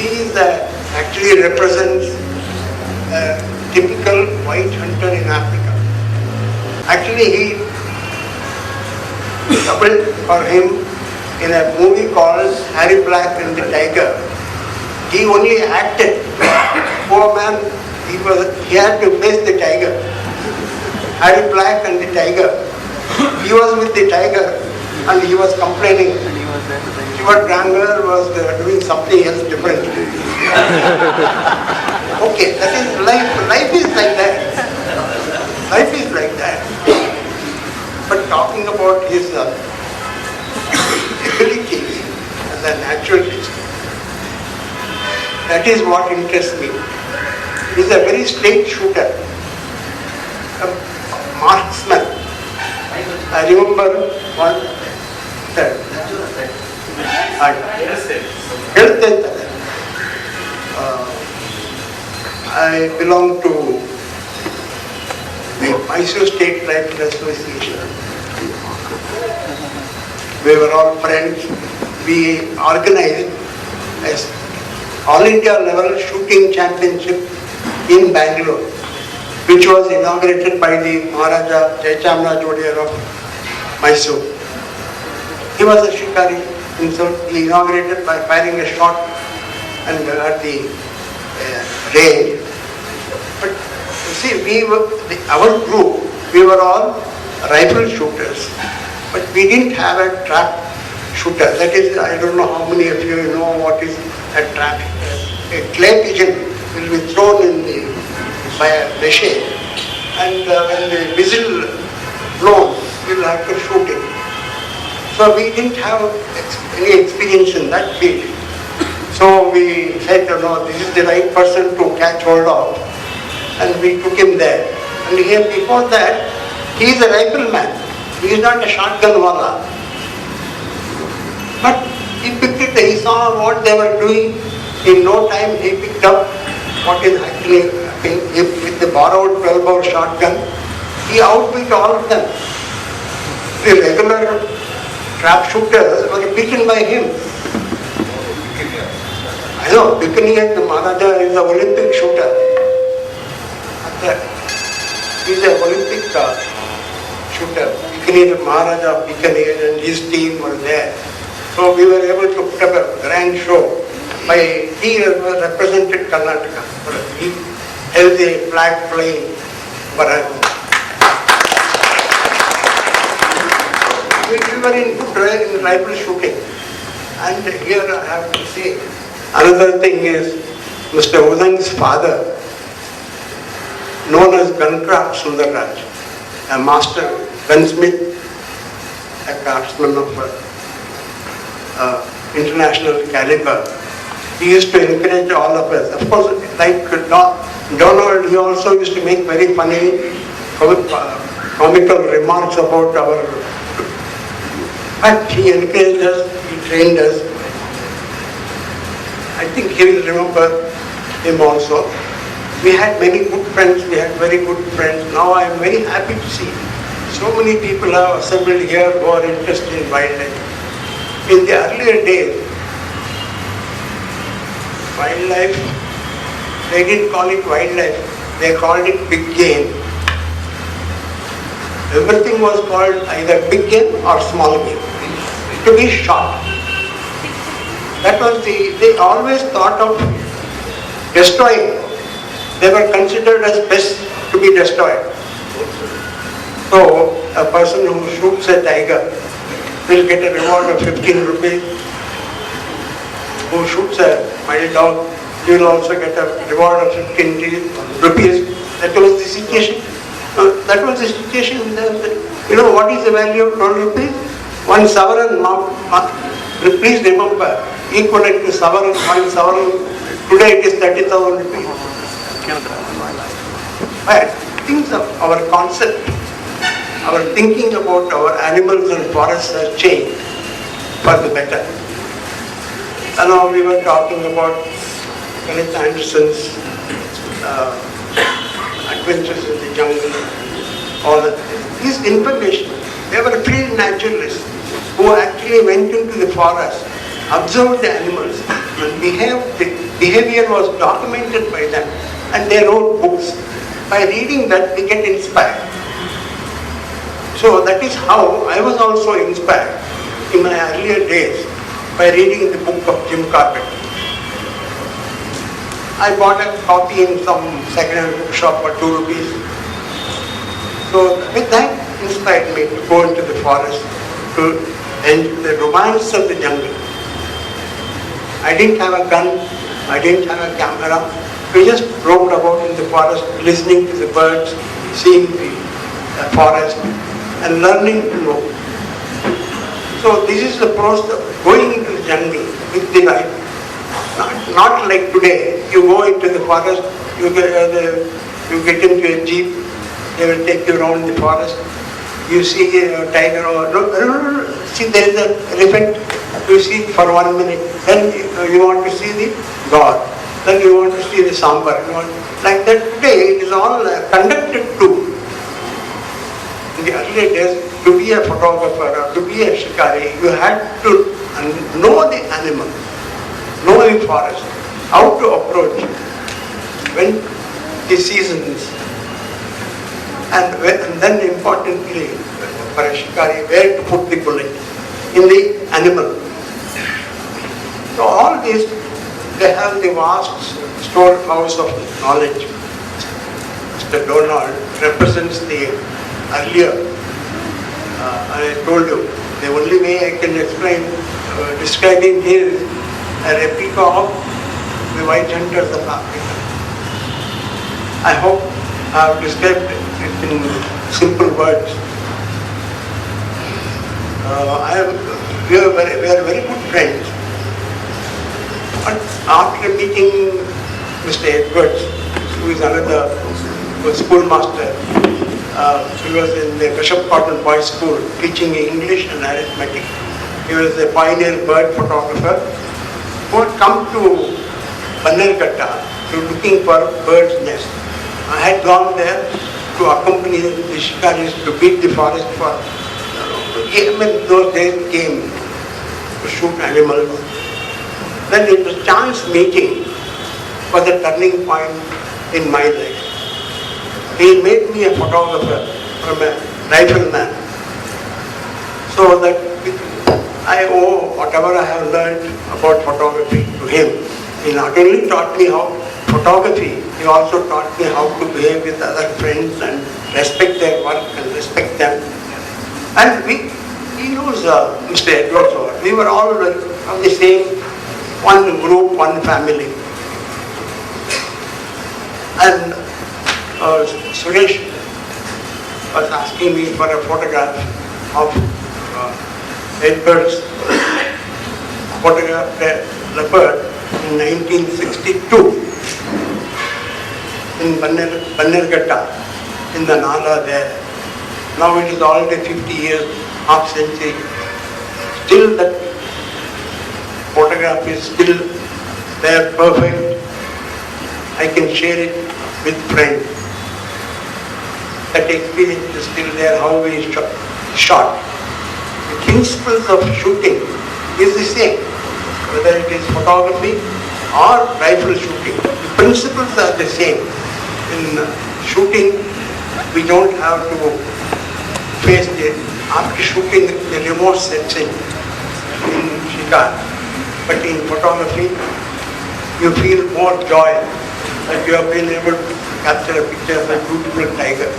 actually represents a typical white hunter in Africa. Actually, he doubled for him in a movie called Harry Black and the Tiger. He only acted. Poor man, he had to face the tiger. Harry Black and the tiger. He was with the tiger and he was complaining. Stuart Granger was doing something else different. Okay, that is life. Life is like that. Life is like that. But talking about his abilities as a naturalist, that is what interests me. He is a very straight shooter, a marksman. I remember one I belong to the Mysore State Rifle Association. We were all friends. We organized a All India level shooting championship in Bangalore, which was inaugurated by the Maharaja Jayachamraj Odiyar of Mysore. He was a shikari himself. He inaugurated by firing a shot and at the range. But you see, our group, we were all rifle shooters, but we didn't have a trap shooter. That is, I don't know how many of you know what is a trap. A clay pigeon will be thrown by a machine, and when the whistle blows, we will have to shoot it. So we didn't have any experience in that field. So we said, no, this is the right person to catch hold of, and we took him there. And here before that, he is a rifleman. He is not a shotgun wala. But he picked it, he saw what they were doing. In no time he picked up what is actually happening. With the borrowed 12-bore shotgun, he outbeat all of them. The regular trap shooters were beaten by him. I know, Bikaniya, the Maharaja is an Olympic shooter. He is an Olympic shooter. Bikaniya, the Maharaja of Bikaniya and his team were there. So we were able to put up a grand show. He represented Karnataka. He held the flag flying for us. We were in good rifle shooting. And here I have to say, another thing is Mr. Udang's father, known as Guncraft Sundarraj, a master gunsmith, a craftsman of international caliber. He used to encourage all of us. Of course, like Donald, he also used to make very funny, comical remarks about our. But he encouraged us, he trained us. I think he will remember him also. We had many good friends, Now I am very happy to see so many people have assembled here who are interested in wildlife. In the earlier days, wildlife, they didn't call it wildlife, they called it big game. Everything was called either big game or small game, to be shot. That was they always thought of destroying. They were considered as pests to be destroyed. So, a person who shoots a tiger will get a reward of 15 rupees. Who shoots a wild dog, he will also get a reward of 15 rupees. That was the situation. You know what is the value of 12 rupees? 1 sovereign, please remember, equivalent to sovereign, 1 sovereign, today it is 30,000 rupees. But things of our concept, our thinking about our animals and forests has changed for the better. And now we were talking about Kenneth Anderson's adventures in the jungle, all that. This information, they were field naturalists who actually went into the forest, observed the animals and behaved behavior was documented by them, and they wrote books. By reading that, we get inspired. So that is how I was also inspired in my earlier days by reading the book of Jim Corbett. I bought a copy in some second-hand bookshop for 2 rupees. So with that inspired me to go into the forest to enjoy the romance of the jungle. I didn't have a gun, I didn't have a camera. We just roamed about in the forest, listening to the birds, seeing the forest, and learning to know. So this is the process of going into the jungle with the right. Not like today, you go into the forest, you get into a jeep, they will take you around the forest, you see a tiger or see there is a elephant, you see for 1 minute, then you want to see the god, then you want to see the sambar, like that. Today it is all conducted to. In the earlier days, to be a photographer or to be a shikari, you had to know the animal, know the forest, how to approach when the seasons, and then importantly for a shikari, where to put the bullet in the animal. So all this, they have the vast storehouse of knowledge. Mr. Donald represents the earlier, I told you, the only way I can explain, describing here is a replica of the white hunters of Africa. I hope I have described it in simple words. We are very good friends. But after meeting Mr. Edwards, who is another schoolmaster, he was in the Bishop Cotton Boys School teaching English and arithmetic. He was a pioneer bird photographer who had come to Bannerghatta looking for bird's nest. I had gone there to accompany the shikaris to beat the forest for even those days came to shoot animals. Then it was chance meeting was the turning point in my life. He made me a photographer from a rifleman, so that I owe whatever I have learned about photography to him. He not only taught me how photography, he also taught me how to behave with other friends and respect their work and respect them. And he knows Mr. Edwards. We were all of the same, one group, one family. And Suresh was asking me for a photograph of Edwards, photographed a leopard in 1962 in Bannerghatta, in the Nala there. Now it is already 50 years, half century. Still that photograph is still there, perfect. I can share it with friends. That experience is still there, how we shot. The principles of shooting is the same, whether it is photography or rifle shooting. The principles are the same. In shooting, we don't have to face after shooting the remorse sets in shikar. But in photography, you feel more joy that you have been able to capture a picture of a beautiful tiger.